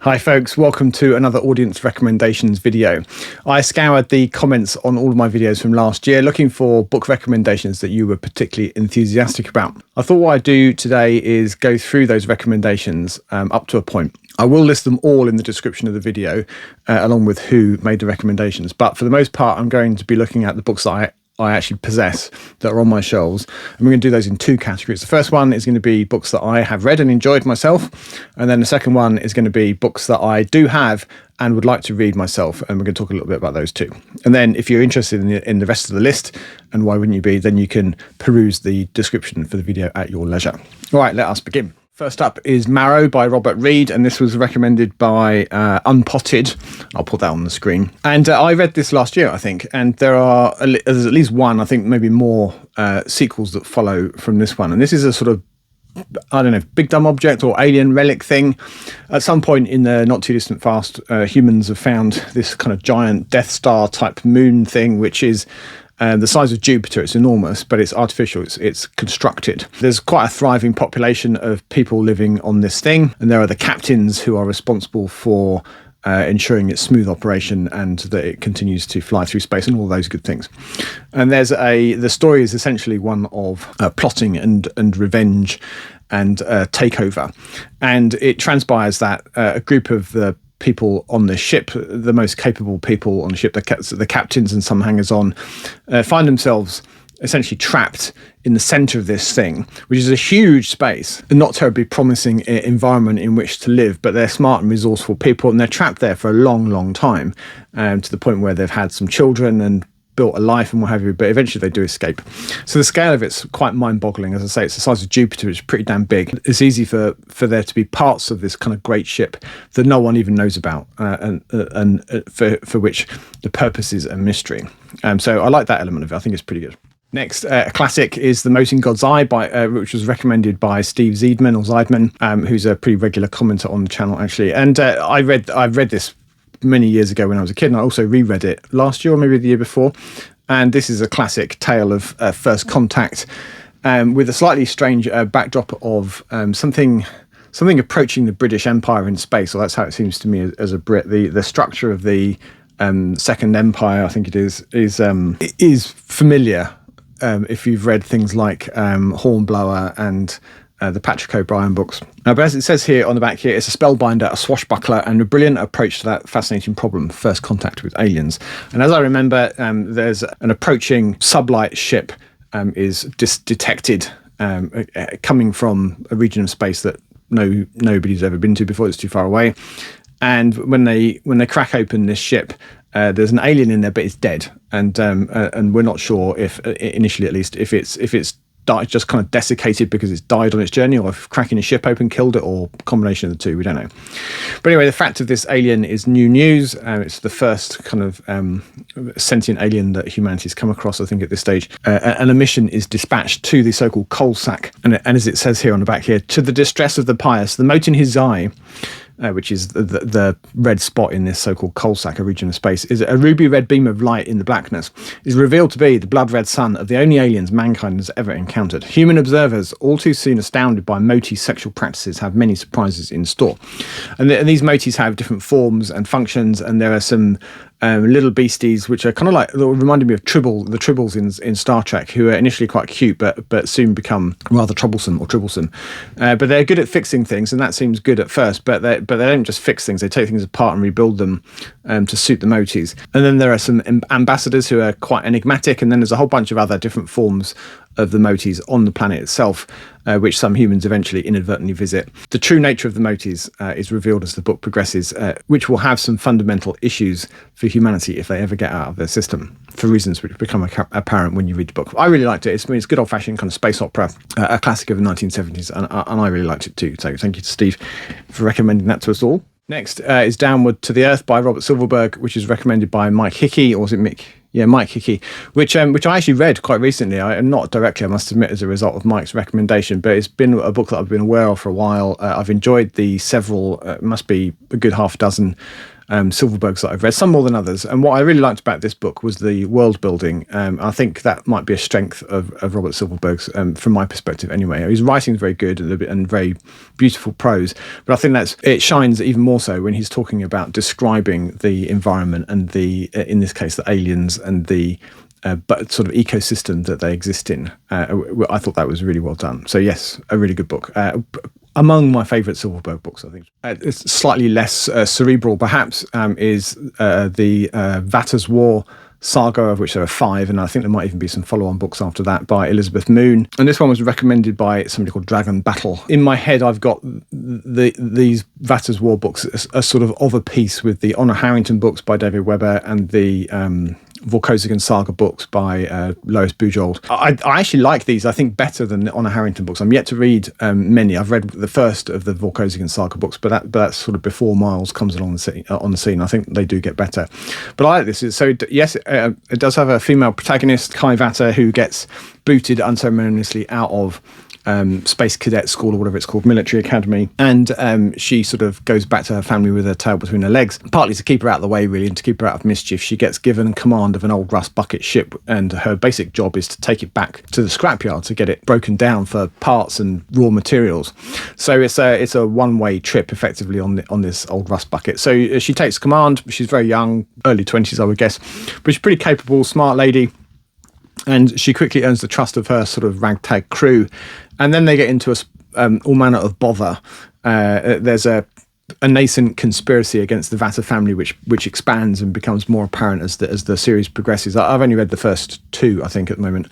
Hi folks, welcome to another audience recommendations video. I scoured the comments on all of my videos from last year looking for book recommendations that you were particularly enthusiastic about. I thought what I'd do today is go through those recommendations up to a point. I will list them all in the description of the video along with who made the recommendations, but for the most part I'm going to be looking at the books that I actually possess that are on my shelves, and we're going to do those in two categories. The first one is going to be books that I have read and enjoyed myself, and then the second one is going to be books that I do have and would like to read myself, and we're going to talk a little bit about those too. And then if you're interested in the rest of the list, and why wouldn't you be, then you can peruse the description for the video at your leisure. All right, let us begin. First up is Marrow by Robert Reed, and this was recommended by Unpotted. I'll put that on the screen. And I read this last year, I think, and there's at least one, I think maybe more sequels that follow from this one. And this is a sort of, I don't know, big dumb object or alien relic thing. At some point in the not too distant past, humans have found this kind of giant Death Star type moon thing, which is the size of Jupiter. It's enormous, but it's artificial. It's constructed. There's quite a thriving population of people living on this thing, and there are the captains who are responsible for ensuring its smooth operation and that it continues to fly through space and all those good things. And the story is essentially one of plotting and revenge and takeover. And it transpires that a group of the people on the ship, the most capable people on the ship, the captains and some hangers-on, find themselves essentially trapped in the center of this thing, which is a huge space, a not terribly promising environment in which to live, but they're smart and resourceful people, and they're trapped there for a long, long time, to the point where they've had some children and built a life and what have you, but eventually they do escape. So the scale of it's quite mind-boggling. As I say, it's the size of Jupiter. It's pretty damn big. It's easy for there to be parts of this kind of great ship that no one even knows about, and for which the purpose is a mystery. So I like that element of it. I think it's pretty good. Next, a classic is The Mote in God's Eye, which was recommended by Steve Zeidman, who's a pretty regular commenter on the channel, actually. And I've read this many years ago when I was a kid, and I also reread it last year or maybe the year before. And this is a classic tale of first contact, with a slightly strange backdrop of something approaching the British Empire in space. Or that's how it seems to me as a Brit. The structure of the Second Empire, I think it is familiar if you've read things like Hornblower and the Patrick O'Brian books. But as it says here on the back here, it's a spellbinder, a swashbuckler, and a brilliant approach to that fascinating problem, first contact with aliens. And as I remember, there's an approaching sublight ship is detected coming from a region of space that nobody's ever been to before. It's too far away. And when they crack open this ship, there's an alien in there, but it's dead. And we're not sure, if initially at least, if it's just kind of desiccated because it's died on its journey, or if cracking a ship open killed it, or a combination of the two, we don't know. But anyway, the fact of this alien is new news. It's the first kind of sentient alien that humanity's come across, I think, at this stage. And a mission is dispatched to the so-called coal sack. And as it says here on the back here, to the distress of the pious, the mote in his eye, which is the red spot in this so-called coal sack, a region of space, is a ruby red beam of light in the blackness, is revealed to be the blood red sun of the only aliens mankind has ever encountered. Human observers, all too soon astounded by Mote's sexual practices, have many surprises in store. And these Motes have different forms and functions, and there are some little beasties which are kind of like, reminded me of the Tribbles in Star Trek, who are initially quite cute but soon become rather troublesome. But they're good at fixing things, and that seems good at first, but they don't just fix things, they take things apart and rebuild them to suit the Motes. And then there are some ambassadors who are quite enigmatic, and then there's a whole bunch of other different forms of the Motes on the planet itself, which some humans eventually inadvertently visit. The true nature of the Motes is revealed as the book progresses, which will have some fundamental issues for humanity if they ever get out of their system, for reasons which become apparent when you read the book. I really liked it. It's good old-fashioned kind of space opera, a classic of the 1970s, and I really liked it too. So thank you to Steve for recommending that to us all. Next is Downward to the Earth by Robert Silverberg, which is recommended by Mike Hickey, or was it Mick? Mike Hickey, which I actually read quite recently. Not directly, I must admit, as a result of Mike's recommendation, but it's been a book that I've been aware of for a while. I've enjoyed the several, must be a good half dozen Silverbergs that I've read, some more than others. And what I really liked about this book was the world building. I think that might be a strength of Robert Silverberg's, from my perspective anyway. His writing is very good and very beautiful prose, but I think it shines even more so when he's talking about describing the environment and in this case, the aliens and the but sort of ecosystem that they exist in. I thought that was really well done. So yes, a really good book. Among my favourite Silverberg books, I think. It's slightly less cerebral, perhaps, is the Vatta's War saga, of which there are 5, and I think there might even be some follow-on books after that by Elizabeth Moon. And this one was recommended by somebody called Dragon Battle. In my head, I've got these Vatta's War books as sort of a piece with the Honor Harrington books by David Webber and the Vorkosigan Saga books by Lois Bujold. I actually like these, I think, better than the Honor Harrington books. I'm yet to read many. I've read the first of the Vorkosigan Saga books, but that's sort of before Miles comes along on the scene. I think they do get better. But I like this. So yes, it does have a female protagonist, Kai Vatta, who gets booted unceremoniously out of Space Cadet School, or whatever it's called, military academy, and she sort of goes back to her family with her tail between her legs, partly to keep her out of the way, really, and to keep her out of mischief. She gets given command of an old rust bucket ship, and her basic job is to take it back to the scrapyard to get it broken down for parts and raw materials. So it's a one-way trip, effectively, on this old rust bucket. So she takes command. She's very young, early 20s, I would guess, but she's pretty capable, smart lady. And she quickly earns the trust of her sort of ragtag crew. And then they get into all manner of bother. There's a nascent conspiracy against the Vatta family, which expands and becomes more apparent as the series progresses. I've only read the first 2, I think, at the moment.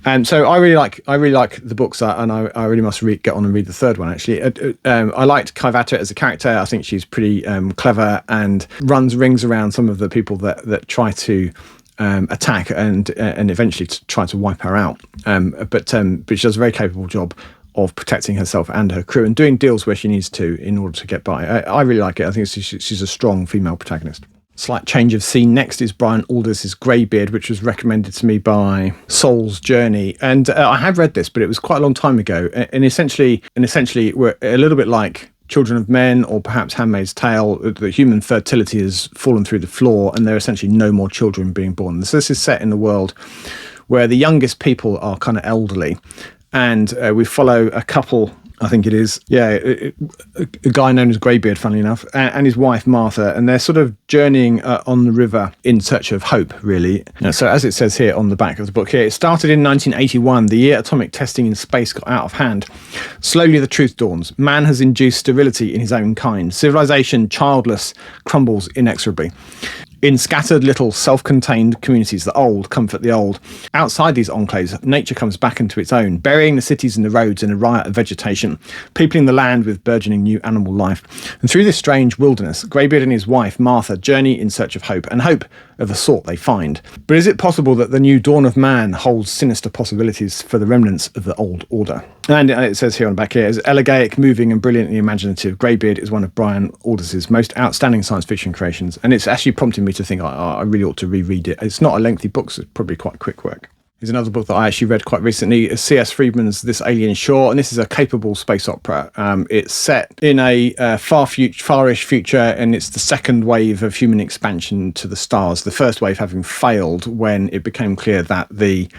And so I really like the books, and I really must get on and read the third one, actually. I liked Kai Vatta as a character. I think she's pretty clever and runs rings around some of the people that try to attack and eventually to try to wipe her out. But she does a very capable job of protecting herself and her crew and doing deals where she needs to in order to get by. I really like it. I think she's a strong female protagonist. Slight change of scene. Next is Brian Aldiss's Greybeard, which was recommended to me by Soul's Journey. And I have read this, but it was quite a long time ago. And essentially we're a little bit like Children of Men, or perhaps Handmaid's Tale. The human fertility has fallen through the floor, and there are essentially no more children being born. So this is set in a world where the youngest people are kind of elderly, and we follow a couple, I think it is, a guy known as Greybeard, funnily enough, and his wife Martha, and they're sort of journeying on the river in search of hope, really. So as it says here on the back of the book here, it started in 1981, the year atomic testing in space got out of hand. Slowly the truth dawns. Man has induced sterility in his own kind. Civilization, childless, crumbles inexorably. In scattered little self-contained communities, the old comfort the old. Outside these enclaves, nature comes back into its own, burying the cities and the roads in a riot of vegetation, peopling the land with burgeoning new animal life. And through this strange wilderness, Greybeard and his wife, Martha, journey in search of hope, and hope of a sort they find. But is it possible that the new dawn of man holds sinister possibilities for the remnants of the old order? And it says here on the back here, is elegiac, moving and brilliantly imaginative, Greybeard is one of Brian Aldiss's most outstanding science fiction creations, and it's actually prompted me to think I really ought to reread it. It's not a lengthy book, so it's probably quite quick work. Here's another book that I actually read quite recently, C.S. Friedman's This Alien Shore, and this is a capable space opera. It's set in a farish future, and it's the second wave of human expansion to the stars, the first wave having failed when it became clear that the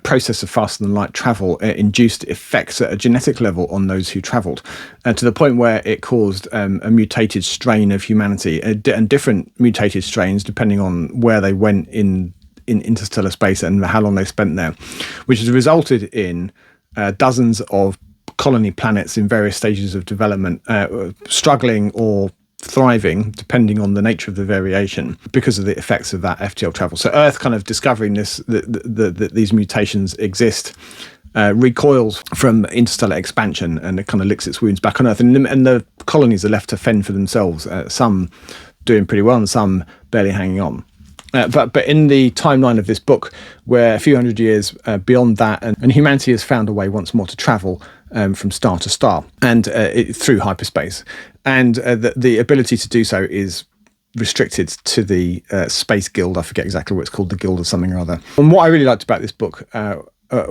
process of faster-than-light travel induced effects at a genetic level on those who travelled, to the point where it caused a mutated strain of humanity, and different mutated strains depending on where they went in interstellar space and how long they spent there, which has resulted in dozens of colony planets in various stages of development, struggling or thriving, depending on the nature of the variation, because of the effects of that FTL travel. So Earth, kind of discovering this, that these mutations exist, recoils from interstellar expansion, and it kind of licks its wounds back on Earth. And the colonies are left to fend for themselves, some doing pretty well and some barely hanging on. But in the timeline of this book, we're a few hundred years beyond that, and humanity has found a way once more to travel from star to star and through hyperspace. And the ability to do so is restricted to the Space Guild. I forget exactly what it's called, the Guild or something or other. And what I really liked about this book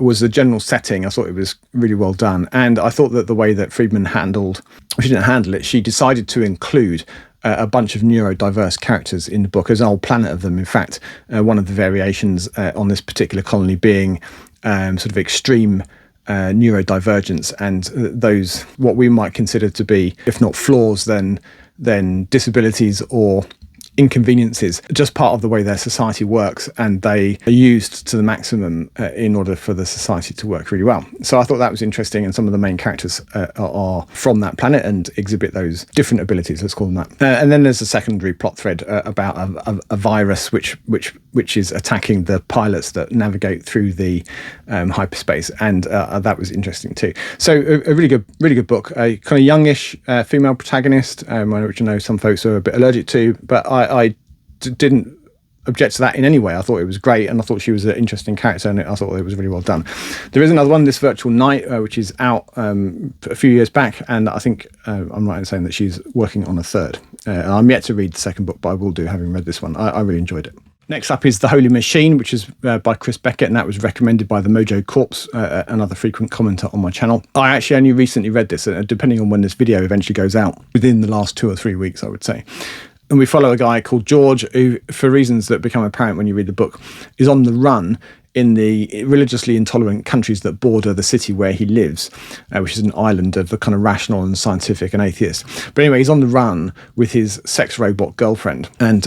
was the general setting. I thought it was really well done. And I thought that the way that Friedman she didn't handle it, she decided to include a bunch of neurodiverse characters in the book. There's a whole planet of them. In fact, one of the variations on this particular colony being sort of extreme neurodivergence, and those what we might consider to be, if not flaws, then disabilities or inconveniences, just part of the way their society works, and they are used to the maximum in order for the society to work really well. So I thought that was interesting, and some of the main characters are from that planet and exhibit those different abilities, let's call them that. And then there's a secondary plot thread about a virus which is attacking the pilots that navigate through the hyperspace, and that was interesting too. So a really good book, a kind of youngish female protagonist, which I know some folks are a bit allergic to, but I didn't object to that in any way. I thought it was great, and I thought she was an interesting character, and I thought it was really well done. There is another one, This Virtual Night, which is out a few years back, and I think I'm right in saying that she's working on a third. I'm yet to read the second book, but I will do, having read this one. I really enjoyed it. Next up is The Holy Machine, which is by Chris Beckett, and that was recommended by the Mojo Corpse, another frequent commenter on my channel. I actually only recently read this, depending on when this video eventually goes out, within the last 2 or 3 weeks, I would say. And we follow a guy called George, who, for reasons that become apparent when you read the book, is on the run in the religiously intolerant countries that border the city where he lives, which is an island of the kind of rational and scientific and atheist. But anyway, he's on the run with his sex robot girlfriend, and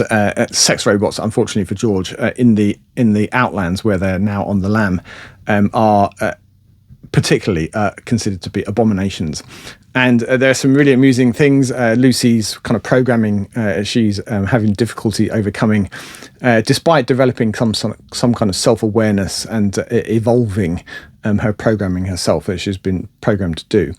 sex robots, unfortunately for George, in the outlands where they're now on the lam, are particularly considered to be abominations. And there are some really amusing things. Lucy's kind of programming, she's having difficulty overcoming, despite developing some kind of self-awareness and evolving her programming herself, as she's been programmed to do.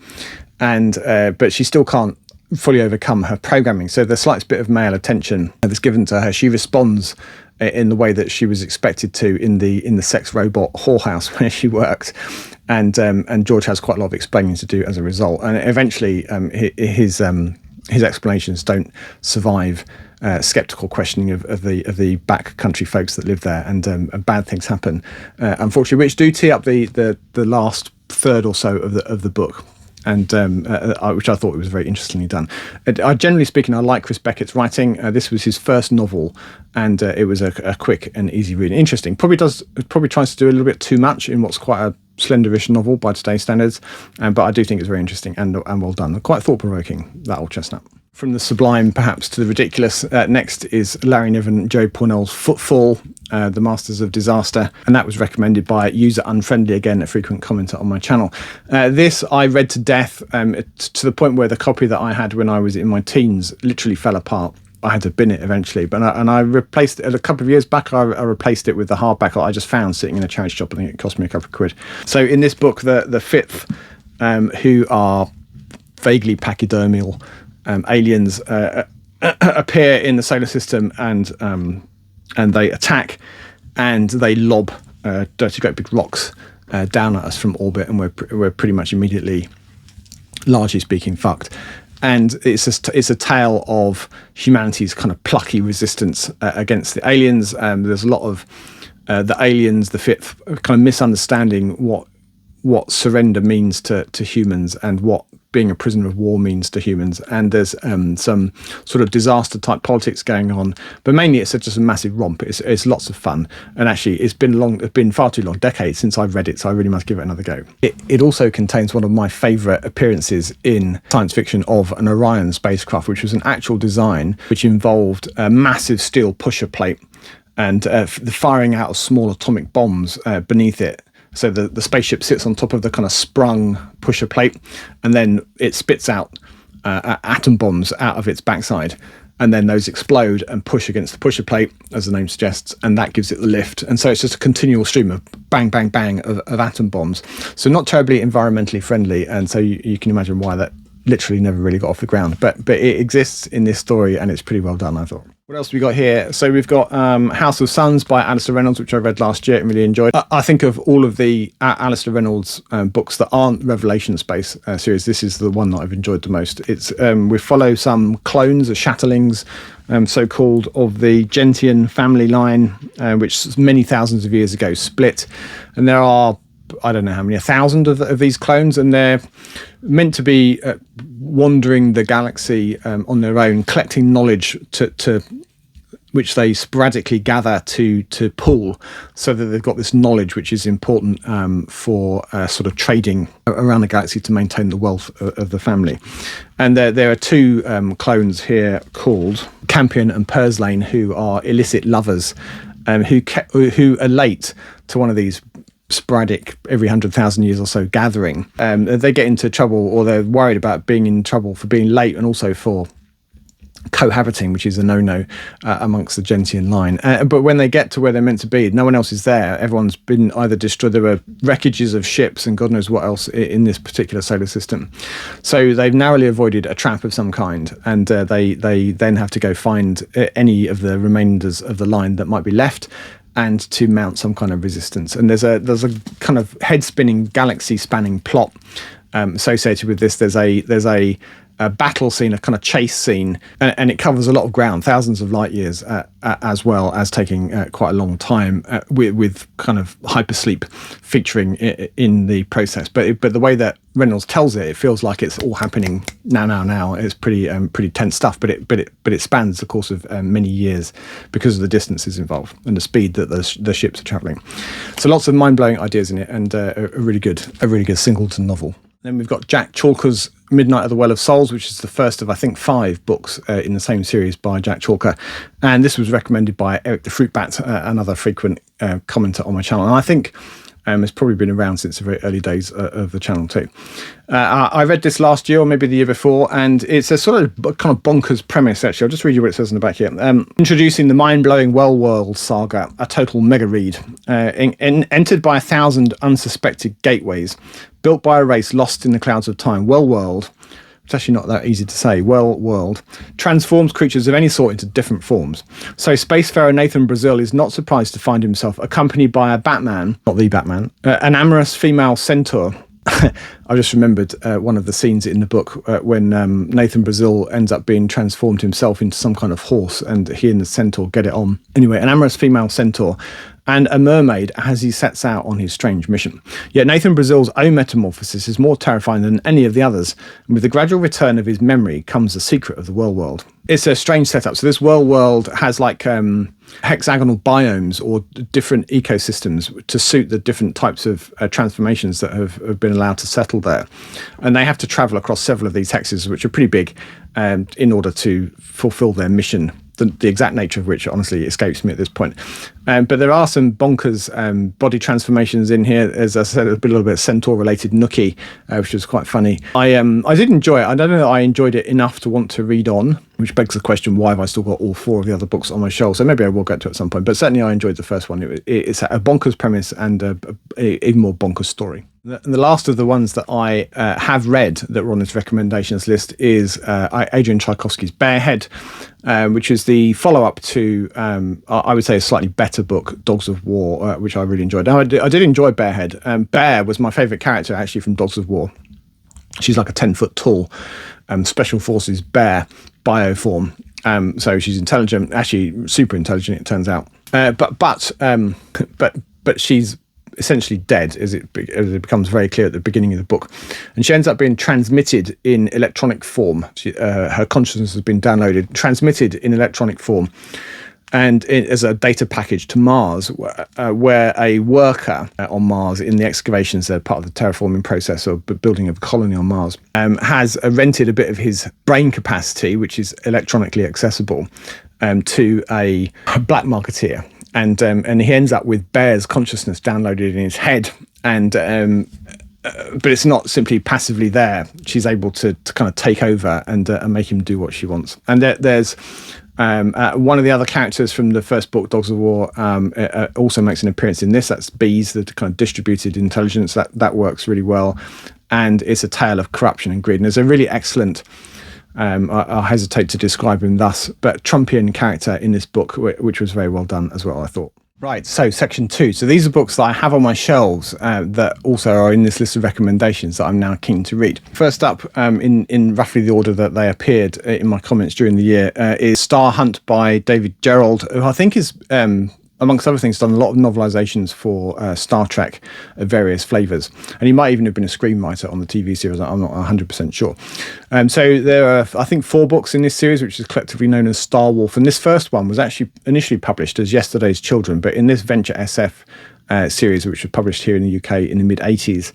And but she still can't fully overcome her programming. So the slightest bit of male attention that's given to her, she responds in the way that she was expected to in the sex robot whorehouse where she works. And George has quite a lot of explaining to do as a result. And eventually his explanations don't survive sceptical questioning of the backcountry folks that live there, and bad things happen, unfortunately, which do tee up the last third or so of the book. And which I thought was very interestingly done. Generally speaking, I like Chris Beckett's writing. This was his first novel, and it was a quick and easy read. Interesting. Probably tries to do a little bit too much in what's quite a slenderish novel by today's standards, but I do think it's very interesting and well done. Quite thought-provoking, that old chestnut. From the sublime, perhaps, to the ridiculous, next is Larry Niven and Joe Pournelle's Footfall, The Masters of Disaster, and that was recommended by User Unfriendly, again, a frequent commenter on my channel. This I read to death, to the point where the copy that I had when I was in my teens literally fell apart. I had to bin it eventually, but I replaced it a couple of years back. I replaced it with the hardback that I just found sitting in a charity shop. I think it cost me a couple of quid. So in this book, the fifth, who are vaguely pachydermal aliens, appear in the solar system, and they attack, and they lob dirty, great big rocks down at us from orbit, and we're pretty much immediately, largely speaking, fucked. And it's a tale of humanity's kind of plucky resistance against the aliens. There's a lot of the aliens, the fifth, kind of misunderstanding what surrender means to humans, and what being a prisoner of war means to humans. And there's some sort of disaster type politics going on, but mainly it's just a massive romp. It's lots of fun, and actually it's been far too long, decades since I've read it, so I really must give it another go. It also contains one of my favourite appearances in science fiction of an Orion spacecraft, which was an actual design which involved a massive steel pusher plate and the firing out of small atomic bombs beneath it. So the spaceship sits on top of the kind of sprung pusher plate, and then it spits out atom bombs out of its backside, and then those explode and push against the pusher plate, as the name suggests, and that gives it the lift. And so it's just a continual stream of bang, bang, bang of atom bombs. So not terribly environmentally friendly, and so you can imagine why that literally never really got off the ground. But it exists in this story, and it's pretty well done, I thought. What else have we got here? So we've got House of Suns by Alastair Reynolds, which I read last year and really enjoyed. I think of all of the Alastair Reynolds books that aren't Revelation Space series, this is the one that I've enjoyed the most. It's we follow some clones, or shatterlings, so-called, of the Gentian family line, which many thousands of years ago split. And there are, I don't know how many, 1,000 of these clones, and they're meant to be wandering the galaxy on their own, collecting knowledge to which they sporadically gather to pool, so that they've got this knowledge which is important for sort of trading around the galaxy to maintain the wealth of the family. And there are two clones here called Campion and Purslane, who are illicit lovers, who are late to one of these sporadic every 100,000 years or so gathering. They get into trouble, or they're worried about being in trouble for being late, and also for cohabiting, which is a no-no amongst the Gentian line. But when they get to where they're meant to be, no one else is there. Everyone's been either destroyed. There were wreckages of ships and God knows what else in this particular solar system. So they've narrowly avoided a trap of some kind, and they then have to go find any of the remainders of the line that might be left, and to mount some kind of resistance. And there's a kind of head-spinning, galaxy-spanning plot associated with this. There's a battle scene, a kind of chase scene, and it covers a lot of ground, thousands of light years, as well as taking quite a long time, with kind of hypersleep featuring in the process. But the way that Reynolds tells it feels like it's all happening now. It's pretty tense stuff, but it spans the course of many years because of the distances involved and the speed that the ships are travelling. So lots of mind-blowing ideas in it, and a really good singleton novel. Then we've got Jack Chalker's Midnight of the Well of Souls, which is the first of, I think, 5 books in the same series by Jack Chalker. And this was recommended by Eric the Fruitbat, another frequent commenter on my channel. And I think it's probably been around since the very early days of the channel too. I read this last year, or maybe the year before, and it's a sort of kind of bonkers premise, actually. I'll just read you what it says in the back here. Introducing the mind-blowing Well World saga, a total mega read. Entered by 1,000 unsuspected gateways, built by a race lost in the clouds of time, Well World, it's actually not that easy to say, Well World, transforms creatures of any sort into different forms. So Spacefarer Nathan Brazil is not surprised to find himself accompanied by a Batman, not the Batman, an amorous female centaur. I just remembered one of the scenes in the book when Nathan Brazil ends up being transformed himself into some kind of horse, and he and the centaur get it on. Anyway, an amorous female centaur and a mermaid as he sets out on his strange mission. Yet Nathan Brazil's own metamorphosis is more terrifying than any of the others, and with the gradual return of his memory comes the secret of the Well World. It's a strange setup. So this Well World has like hexagonal biomes, or different ecosystems to suit the different types of transformations that have been allowed to settle there. And they have to travel across several of these hexes, which are pretty big, in order to fulfill their mission. The exact nature of which honestly escapes me at this point. But there are some bonkers body transformations in here. As I said, a little bit of centaur-related nookie, which was quite funny. I did enjoy it. I don't know that I enjoyed it enough to want to read on, which begs the question, why have I still got all 4 of the other books on my shelf? So maybe I will get to it at some point. But certainly I enjoyed the first one. It's a bonkers premise and a even more bonkers story. The last of the ones that I have read that were on this recommendations list is Adrian Tchaikovsky's Bearhead, which is the follow-up to, I would say, a slightly better book, Dogs of War, which I really enjoyed. Now, I did enjoy Bearhead. Bear was my favourite character, actually, from Dogs of War. She's like a 10-foot tall Special Forces bear bioform. So she's intelligent, actually super intelligent, it turns out. But she's essentially dead, as it becomes very clear at the beginning of the book, and she ends up being transmitted in electronic form. Her consciousness has been downloaded, transmitted in electronic form, and as a data package to Mars, where a worker on Mars in the excavations, that are part of the terraforming process or building of a colony on Mars, has rented a bit of his brain capacity, which is electronically accessible, to a black marketeer. And he ends up with Bear's consciousness downloaded in his head, but it's not simply passively there. She's able to kind of take over and make him do what she wants. And there's one of the other characters from the first book, Dogs of War, also makes an appearance in this. That's Bees, the kind of distributed intelligence. That works really well, and it's a tale of corruption and greed. And there's a really excellent, I hesitate to describe him thus, but Trumpian character in this book, which was very well done as well, I thought. Right, so section 2. So these are books that I have on my shelves that also are in this list of recommendations that I'm now keen to read. First up, in roughly the order that they appeared in my comments during the year, is Star Hunt by David Gerrold, who I think is, amongst other things, done a lot of novelizations for Star Trek of various flavours. And he might even have been a screenwriter on the TV series, I'm not 100% sure. So there are, I think, 4 books in this series, which is collectively known as Starwolf. And this first one was actually initially published as Yesterday's Children, but in this Venture SF series, which was published here in the UK in the mid-80s,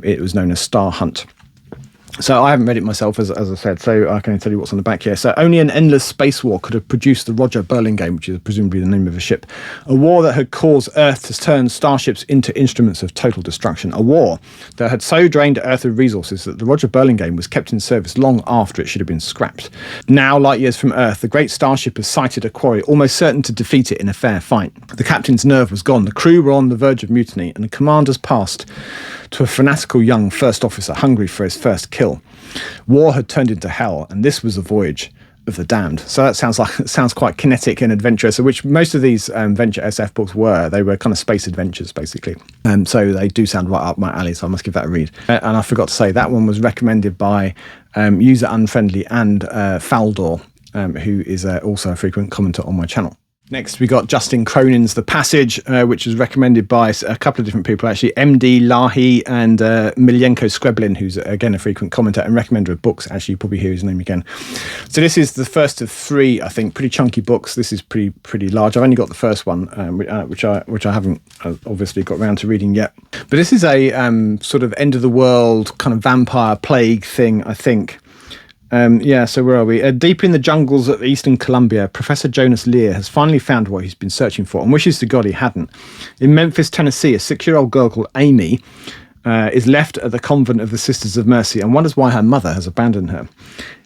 it was known as Star Hunt. So I haven't read it myself, as I said, so I can tell you what's on the back here. So only an endless space war could have produced the Roger Burlingame, which is presumably the name of a ship. A war that had caused Earth to turn starships into instruments of total destruction. A war that had so drained Earth of resources that the Roger Burlingame was kept in service long after it should have been scrapped. Now, light years from Earth, the great starship has sighted a quarry, almost certain to defeat it in a fair fight. The captain's nerve was gone, the crew were on the verge of mutiny, and the commanders passed to a fanatical young first officer hungry for his first kill. War had turned into hell, and this was the voyage of the damned. So that sounds quite kinetic and adventurous, so which most of these Venture SF books were. They were kind of space adventures, basically. So they do sound right up my alley, so I must give that a read. And I forgot to say, that one was recommended by User Unfriendly and Faldor, who is also a frequent commenter on my channel. Next, we got Justin Cronin's The Passage, which was recommended by a couple of different people, actually. MD Lahi and Miljenko Skreblin, who's, again, a frequent commenter and recommender of books. Actually, you probably hear his name again. So this is the first of 3, I think, pretty chunky books. This is pretty large. I've only got the first one, which I haven't obviously got around to reading yet. But this is a sort of end-of-the-world kind of vampire plague thing, I think. So where are we? Deep in the jungles of eastern Colombia, Professor Jonas Lear has finally found what he's been searching for and wishes to God he hadn't. In Memphis, Tennessee, a 6-year-old girl called Amy is left at the convent of the Sisters of Mercy and wonders why her mother has abandoned her.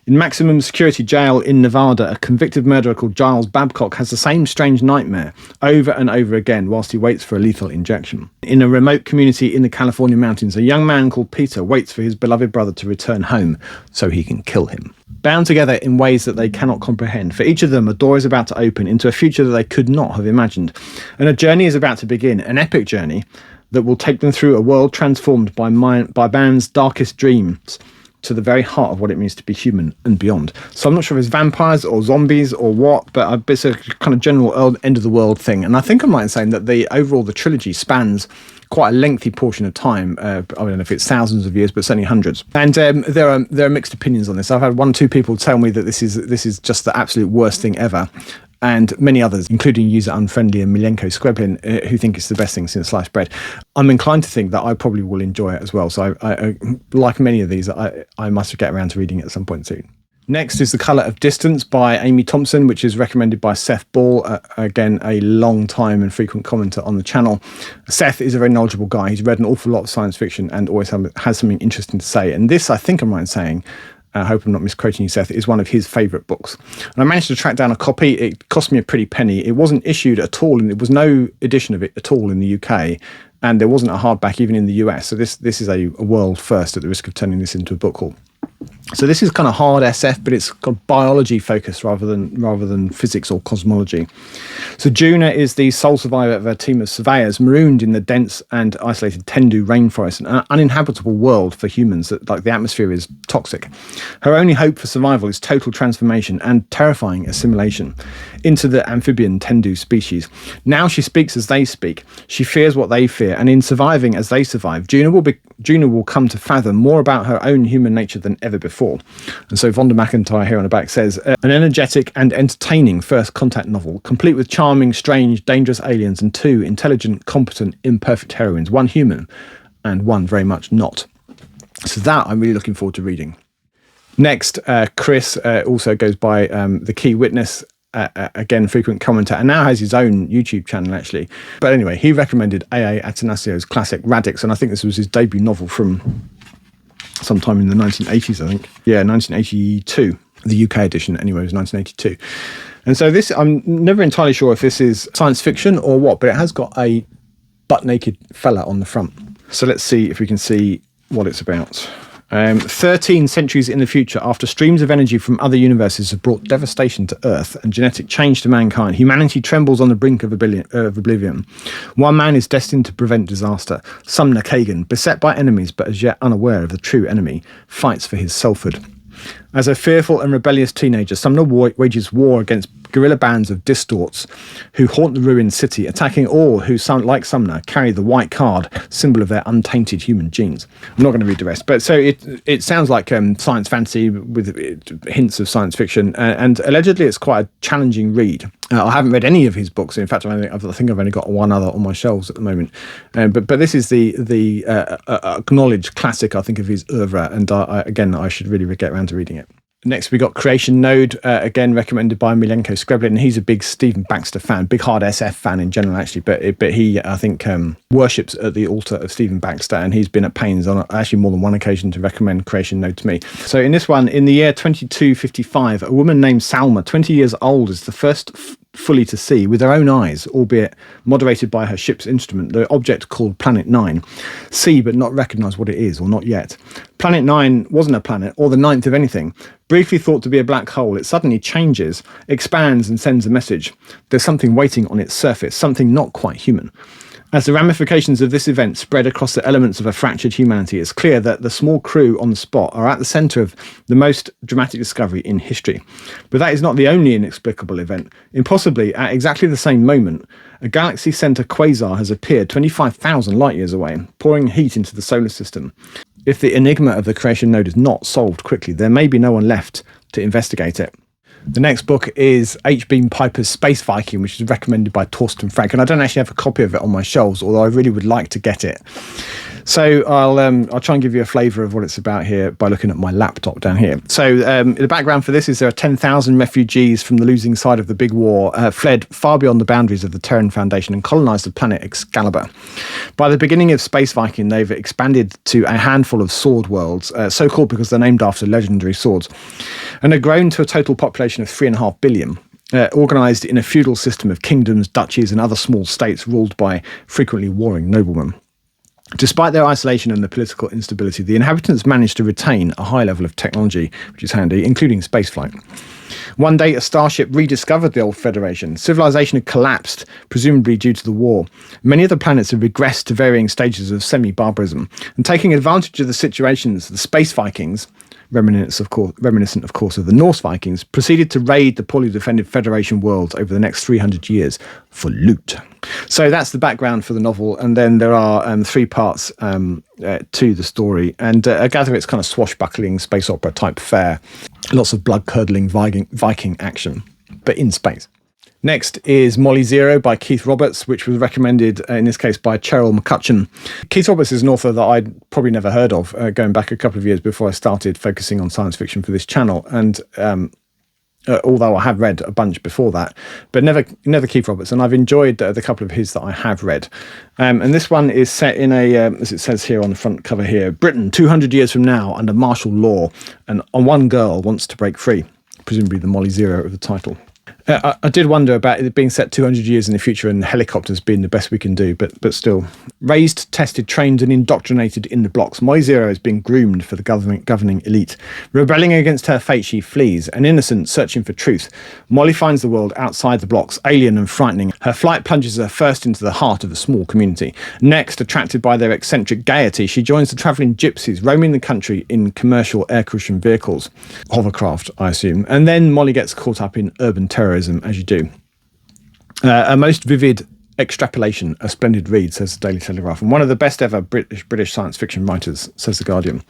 In maximum security jail in Nevada, a convicted murderer called Giles Babcock has the same strange nightmare over and over again whilst he waits for a lethal injection. In a remote community in the California mountains, a young man called Peter waits for his beloved brother to return home so he can kill him. Bound together in ways that they cannot comprehend, for each of them a door is about to open into a future that they could not have imagined. And a journey is about to begin, an epic journey that will take them through a world transformed by man's darkest dreams, to the very heart of what it means to be human and beyond. So I'm not sure if it's vampires or zombies or what, but it's a kind of general end of the world thing. And I think I'm right in saying that the trilogy spans quite a lengthy portion of time. I don't know if it's thousands of years, but certainly hundreds. And there are mixed opinions on this. I've had 1 or 2 people tell me that this is just the absolute worst thing ever. And many others, including User Unfriendly and Miljenko Skreblin, who think it's the best thing since sliced bread. I'm inclined to think that I probably will enjoy it as well. So I like many of these, I must get around to reading it at some point soon. Next is The Colour of Distance by Amy Thomson, which is recommended by Seth Ball, again, a long time and frequent commenter on the channel. Seth is a very knowledgeable guy. He's read an awful lot of science fiction and always has something interesting to say. And this, I think I'm right in saying, I hope I'm not misquoting you, Seth, is one of his favourite books. And I managed to track down a copy. It cost me a pretty penny. It wasn't issued at all, and there was no edition of it at all in the UK. And there wasn't a hardback even in the US. So this is a world first, at the risk of turning this into a book haul. So this is kind of hard SF, but it's got biology focused rather than physics or cosmology. So Juna is the sole survivor of a team of surveyors marooned in the dense and isolated Tendu rainforest, an uninhabitable world for humans that, like, the atmosphere is toxic. Her only hope for survival is total transformation and terrifying assimilation into the amphibian Tendu species. Now she speaks as they speak. She fears what they fear, and in surviving as they survive, Juna will come to fathom more about her own human nature than ever before. And so Vonda McIntyre here on the back says, an energetic and entertaining first contact novel, complete with charming, strange, dangerous aliens and 2 intelligent, competent, imperfect heroines, 1 human and 1 very much not. So that I'm really looking forward to reading. Next, Chris also goes by The Key Witness, again, frequent commenter, and now has his own YouTube channel, actually. But anyway, he recommended A.A. Attanasio's classic Radix, and I think this was his debut novel from sometime in the 1980s, I think. Yeah, 1982. The UK edition, anyway, was 1982. And so this, I'm never entirely sure if this is science fiction or what, but it has got a butt-naked fella on the front. So let's see if we can see what it's about. 13 centuries in the future, after streams of energy from other universes have brought devastation to Earth and genetic change to mankind, humanity trembles on the brink of oblivion. One man is destined to prevent disaster. Sumner Kagan, beset by enemies but as yet unaware of the true enemy, fights for his selfhood. As a fearful and rebellious teenager, Sumner wages war against guerrilla bands of distorts who haunt the ruined city, attacking all who, like Sumner, carry the white card, symbol of their untainted human genes. I'm not going to read the rest, but so it sounds like science fantasy with hints of science fiction, and allegedly it's quite a challenging read. I haven't read any of his books. In fact, I think I've only got one other on my shelves at the moment. But this is the acknowledged classic, I think, of his oeuvre, and I should really get around to reading it. Next, we got Creation Node, again recommended by Milenko Skreblin, and he's a big Stephen Baxter fan, big hard SF fan in general, actually. But he, I think, worships at the altar of Stephen Baxter, and he's been at pains on actually more than one occasion to recommend Creation Node to me. So in this one, in the year 2255, a woman named Salma, 20 years old, is the first fully to see with her own eyes, albeit moderated by her ship's instrument, the object called Planet 9. See but not recognise what it is, or not yet. Planet 9 wasn't a planet or the ninth of anything. Briefly thought to be a black hole, it suddenly changes, expands and sends a message. There's something waiting on its surface, something not quite human. As the ramifications of this event spread across the elements of a fractured humanity, it's clear that the small crew on the spot are at the centre of the most dramatic discovery in history. But that is not the only inexplicable event. Impossibly, at exactly the same moment, a galaxy centre quasar has appeared 25,000 light years away, pouring heat into the solar system. If the enigma of the Creation Node is not solved quickly, there may be no one left to investigate it. The next book is H. Beam Piper's Space Viking, which is recommended by Torsten Frank, and I don't actually have a copy of it on my shelves, although I really would like to get it. So I'll try and give you a flavour of what it's about here by looking at my laptop down here. So the background for this is there are 10,000 refugees from the losing side of the big war fled far beyond the boundaries of the Terran Foundation and colonised the planet Excalibur. By the beginning of Space Viking, they've expanded to a handful of sword worlds, so called because they're named after legendary swords, and have grown to a total population of 3.5 billion. Organised in a feudal system of kingdoms, duchies and other small states ruled by frequently warring noblemen. Despite their isolation and the political instability, the inhabitants managed to retain a high level of technology, which is handy, including spaceflight. One day, a starship rediscovered the old Federation. Civilization had collapsed, presumably due to the war. Many of the planets had regressed to varying stages of semi-barbarism. And taking advantage of the situations, the Space Vikings, reminiscent of course of the Norse Vikings, proceeded to raid the poorly defended Federation worlds over the next 300 years for loot. So that's the background for the novel, and then there are 3 parts to the story, and I gather it's kind of swashbuckling space opera type fare. Lots of blood-curdling Viking action, but in space. Next is Molly Zero by Keith Roberts, which was recommended, in this case, by Cheryl McCutcheon. Keith Roberts is an author that I'd probably never heard of, going back a couple of years before I started focusing on science fiction for this channel. And although I have read a bunch before that, but never Keith Roberts. And I've enjoyed the couple of his that I have read. And this one is set in as it says here on the front cover here, Britain, 200 years from now, under martial law, and one girl wants to break free, presumably the Molly Zero of the title. I did wonder about it being set 200 years in the future and helicopters being the best we can do, but still. Raised, tested, trained and indoctrinated in the blocks, Molly Zero is being groomed for the governing elite. Rebelling against her fate, she flees, an innocent searching for truth. Molly finds the world outside the blocks alien and frightening. Her flight plunges her first into the heart of a small community. Next, attracted by their eccentric gaiety, she joins the travelling gypsies roaming the country in commercial air-cushioned vehicles. Hovercraft, I assume. And then Molly gets caught up in urban terrorism, as you do. A most vivid extrapolation, a splendid read, says the Daily Telegraph, and one of the best ever British science fiction writers, says the Guardian.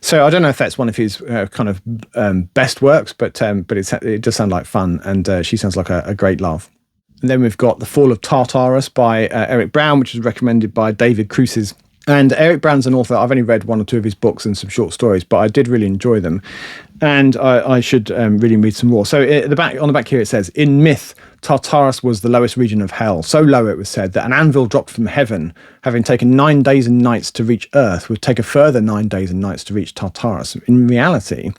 So I don't know if that's one of his kind of best works, but it does sound like fun, and she sounds like a great laugh. And then we've got The Fall of Tartarus by Eric Brown, which was recommended by David Cruces. And Eric Brown's an author. I've only read 1 or 2 of his books and some short stories, but I did really enjoy them. And I should really read some more. So on the back here it says, in myth, Tartarus was the lowest region of hell. So low, it was said, that an anvil dropped from heaven, having taken 9 days and nights to reach Earth, would take a further 9 days and nights to reach Tartarus. In reality,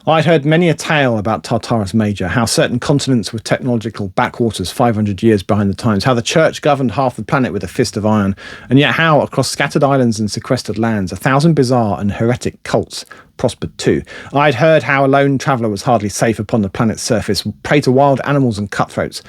I'd heard many a tale about Tartarus Major, how certain continents were technological backwaters 500 years behind the times, how the church governed half the planet with a fist of iron, and yet how, across scattered islands and sequestered lands, 1,000 bizarre and heretic cults prospered too. I'd heard how a lone traveller was hardly safe upon the planet's surface, prey to wild animals and cutthroats.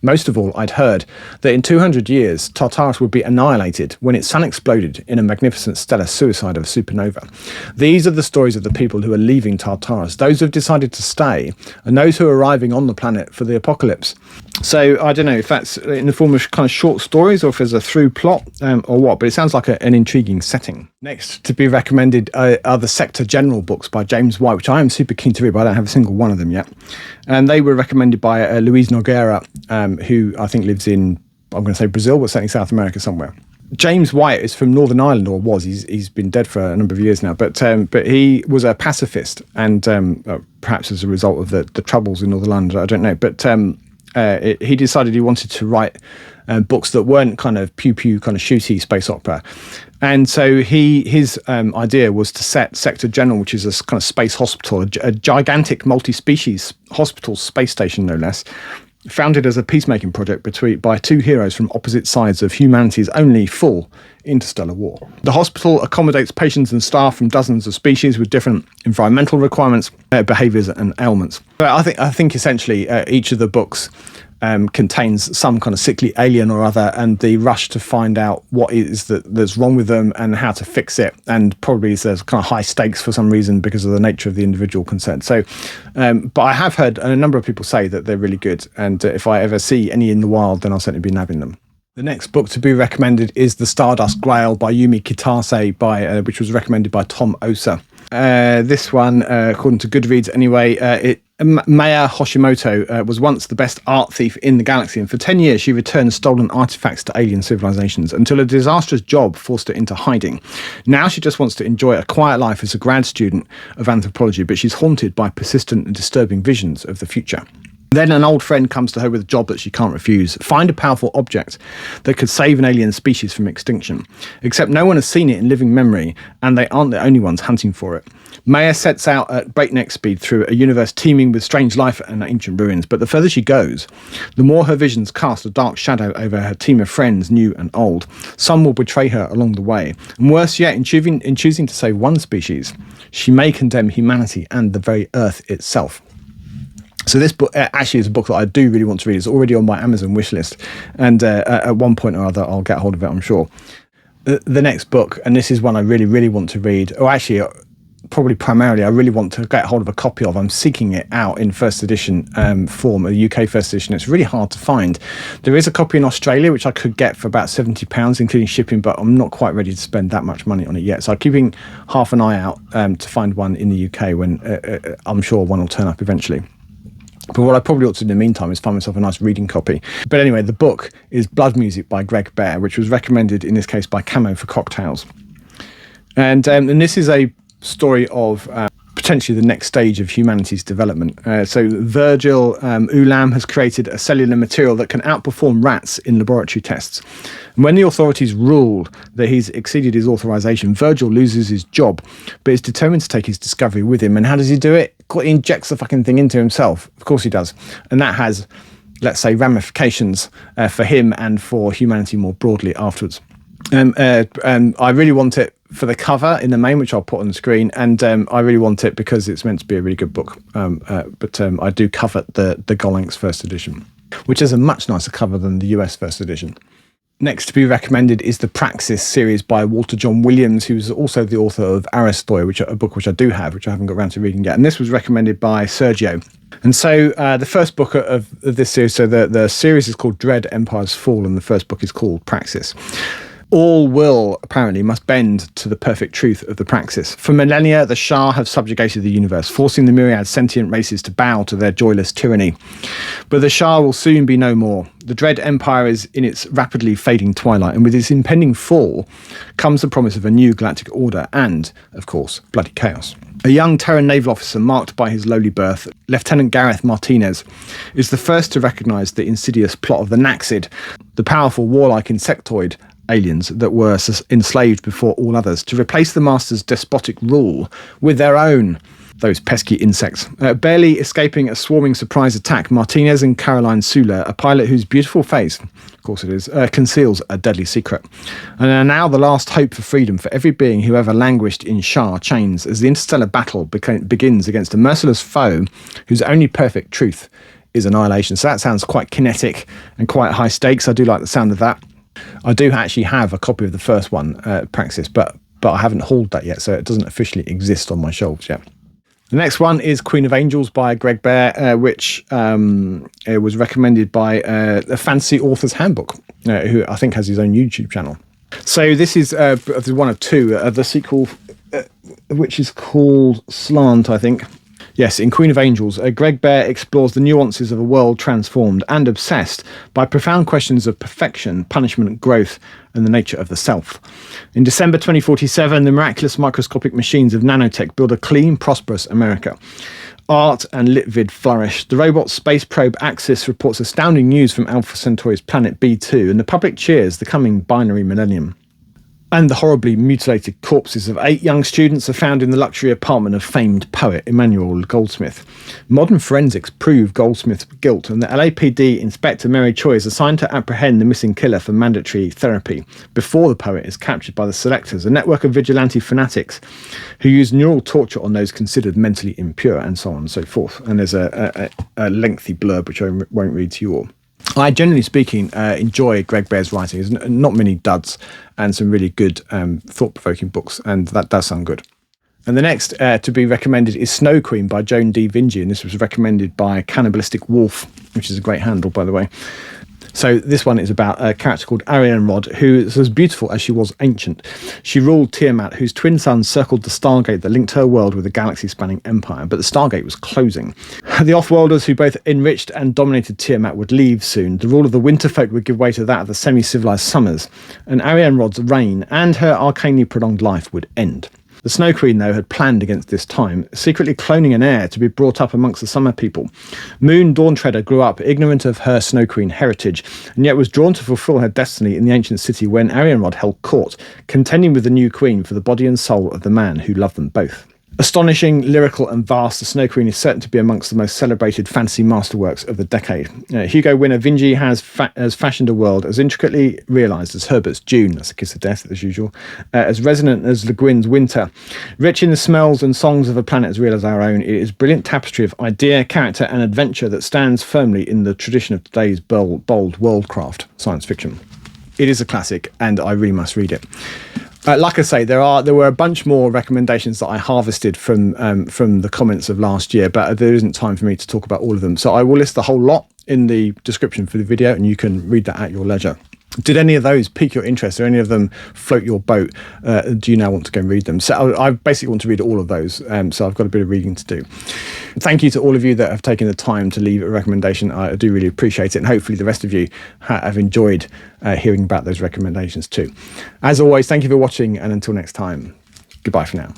Most of all, I'd heard that in 200 years, Tartarus would be annihilated when its sun exploded in a magnificent stellar suicide of a supernova. These are the stories of the people who are leaving Tartarus, those who have decided to stay, and those who are arriving on the planet for the apocalypse. So I don't know if that's in the form of kind of short stories or if there's a through plot or what, but it sounds like an intriguing setting. Next to be recommended are the Sector General books by James White, which I am super keen to read, but I don't have a single one of them yet. And they were recommended by Luis Nogueira, who I think lives in, I'm going to say Brazil, but certainly South America somewhere. James White is from Northern Ireland, or was. He's been dead for a number of years now, but he was a pacifist, and perhaps as a result of the troubles in Northern Ireland, I don't know. But he decided he wanted to write books that weren't kind of pew-pew kind of shooty space opera. And so his idea was to set Sector General, which is a kind of space hospital, a gigantic multi-species hospital space station, no less, founded as a peacemaking project by two heroes from opposite sides of humanity's only full interstellar war. The hospital accommodates patients and staff from dozens of species with different environmental requirements, behaviours and ailments. But I think essentially each of the books contains some kind of sickly alien or other, and the rush to find out what is that's wrong with them and how to fix it, and probably there's kind of high stakes for some reason because of the nature of the individual concerned. So but I have heard a number of people say that they're really good, and if I ever see any in the wild, then I'll certainly be nabbing them. The next book to be recommended is The Stardust Grail by Yumi Kitase, which was recommended by Tom Osa. This one, according to Goodreads anyway, Maya Hoshimoto was once the best art thief in the galaxy, and for 10 years she returned stolen artifacts to alien civilizations until a disastrous job forced her into hiding. Now she just wants to enjoy a quiet life as a grad student of anthropology, but she's haunted by persistent and disturbing visions of the future. Then an old friend comes to her with a job that she can't refuse. Find a powerful object that could save an alien species from extinction. Except no one has seen it in living memory, and they aren't the only ones hunting for it. Maya sets out at breakneck speed through a universe teeming with strange life and ancient ruins, but the further she goes, the more her visions cast a dark shadow over her team of friends, new and old. Some will betray her along the way, and worse yet, in choosing to save one species, she may condemn humanity and the very earth itself. So this book actually is a book that I do really want to read. It's already on my Amazon wishlist, and at one point or other I'll get hold of it, I'm sure. The next book, and this is one I really, really want to read, or actually probably primarily I really want to get hold of a copy of. I'm seeking it out in first edition form, a UK first edition. It's really hard to find. There is a copy in Australia which I could get for about £70, including shipping, but I'm not quite ready to spend that much money on it yet. So I'm keeping half an eye out to find one in the UK when I'm sure one will turn up eventually. But what I probably ought to do in the meantime is find myself a nice reading copy. But anyway, the book is Blood Music by Greg Bear, which was recommended in this case by Camo for Cocktails. And this is a story of potentially the next stage of humanity's development. So Virgil Ulam has created a cellular material that can outperform rats in laboratory tests. And when the authorities rule that he's exceeded his authorization, Virgil loses his job, but is determined to take his discovery with him. And how does he do it? He injects the fucking thing into himself. Of course he does. And that has, let's say, ramifications for him and for humanity more broadly afterwards. I really want it for the cover in the main, which I'll put on the screen, and I really want it because it's meant to be a really good book. But I do covet the Gollancz first edition, which is a much nicer cover than the US first edition. Next to be recommended is the Praxis series by Walter John Williams, who's also the author of Aristoy, a book which I do have, which I haven't got around to reading yet. And this was recommended by Sergio. And so the first book of this series, so the series is called Dread Empire's Fall, and the first book is called Praxis. All will, apparently, must bend to the perfect truth of the praxis. For millennia, the Shah have subjugated the universe, forcing the myriad sentient races to bow to their joyless tyranny. But the Shah will soon be no more. The dread empire is in its rapidly fading twilight, and with its impending fall comes the promise of a new galactic order and, of course, bloody chaos. A young Terran naval officer marked by his lowly birth, Lieutenant Gareth Martinez, is the first to recognise the insidious plot of the Naxid, the powerful warlike insectoid aliens that were enslaved before all others, to replace the Master's despotic rule with their own. Those pesky insects. Barely escaping a swarming surprise attack, Martinez and Caroline Sula, a pilot whose beautiful face, of course it is, conceals a deadly secret, and are now the last hope for freedom for every being who ever languished in Shah chains as the interstellar battle begins against a merciless foe whose only perfect truth is annihilation. So that sounds quite kinetic and quite high stakes. I do like the sound of that. I do actually have a copy of the first one, Praxis, but I haven't hauled that yet, so it doesn't officially exist on my shelves yet. The next one is Queen of Angels by Greybeard, which was recommended by a Fantasy Author's Handbook, who I think has his own YouTube channel. So this is one of two, the sequel, which is called Slant, I think. Yes, in Queen of Angels, Greybeard explores the nuances of a world transformed and obsessed by profound questions of perfection, punishment, growth, and the nature of the self. In December 2047, the miraculous microscopic machines of nanotech build a clean, prosperous America. Art and Litvid flourish. The robot space probe Axis reports astounding news from Alpha Centauri's planet B2, and the public cheers the coming binary millennium. And the horribly mutilated corpses of 8 young students are found in the luxury apartment of famed poet Emmanuel Goldsmith. Modern forensics prove Goldsmith's guilt, and the LAPD Inspector Mary Choi is assigned to apprehend the missing killer for mandatory therapy before the poet is captured by the Selectors, a network of vigilante fanatics who use neural torture on those considered mentally impure, and so on and so forth. And there's a lengthy blurb which I won't read to you all. I, generally speaking, enjoy Greybeard's writing. There's not many duds and some really good thought-provoking books, and that does sound good. And the next to be recommended is Snow Queen by Joan D. Vinci, and this was recommended by Cannibalistic Wolf, which is a great handle, by the way. So this one is about a character called Arianrod, who is as beautiful as she was ancient. She ruled Tiamat, whose twin sons circled the Stargate that linked her world with a galaxy-spanning empire, but the Stargate was closing. The Offworlders, who both enriched and dominated Tiamat, would leave soon. The rule of the Winterfolk would give way to that of the semi-civilized Summers, and Arianrod's reign and her arcanely prolonged life would end. The Snow Queen, though, had planned against this time, secretly cloning an heir to be brought up amongst the Summer people. Moon Dawntreader grew up ignorant of her Snow Queen heritage, and yet was drawn to fulfill her destiny in the ancient city when Arianrod held court, contending with the new queen for the body and soul of the man who loved them both. Astonishing, lyrical and vast, The Snow Queen is certain to be amongst the most celebrated fantasy masterworks of the decade. Hugo winner Vinci has fashioned a world as intricately realised as Herbert's June, that's a kiss of death as usual, as resonant as Le Guin's Winter, rich in the smells and songs of a planet as real as our own. It is a brilliant tapestry of idea, character and adventure that stands firmly in the tradition of today's bold worldcraft science fiction. It is a classic, and I really must read it. Like I say, there were a bunch more recommendations that I harvested from the comments of last year, but there isn't time for me to talk about all of them. So I will list the whole lot in the description for the video, and you can read that at your leisure. Did any of those pique your interest, or any of them float your boat? Do you now want to go and read them? So I basically want to read all of those, so I've got a bit of reading to do. Thank you to all of you that have taken the time to leave a recommendation. I do really appreciate it, and hopefully the rest of you have enjoyed hearing about those recommendations too. As always, thank you for watching, and until next time, goodbye for now.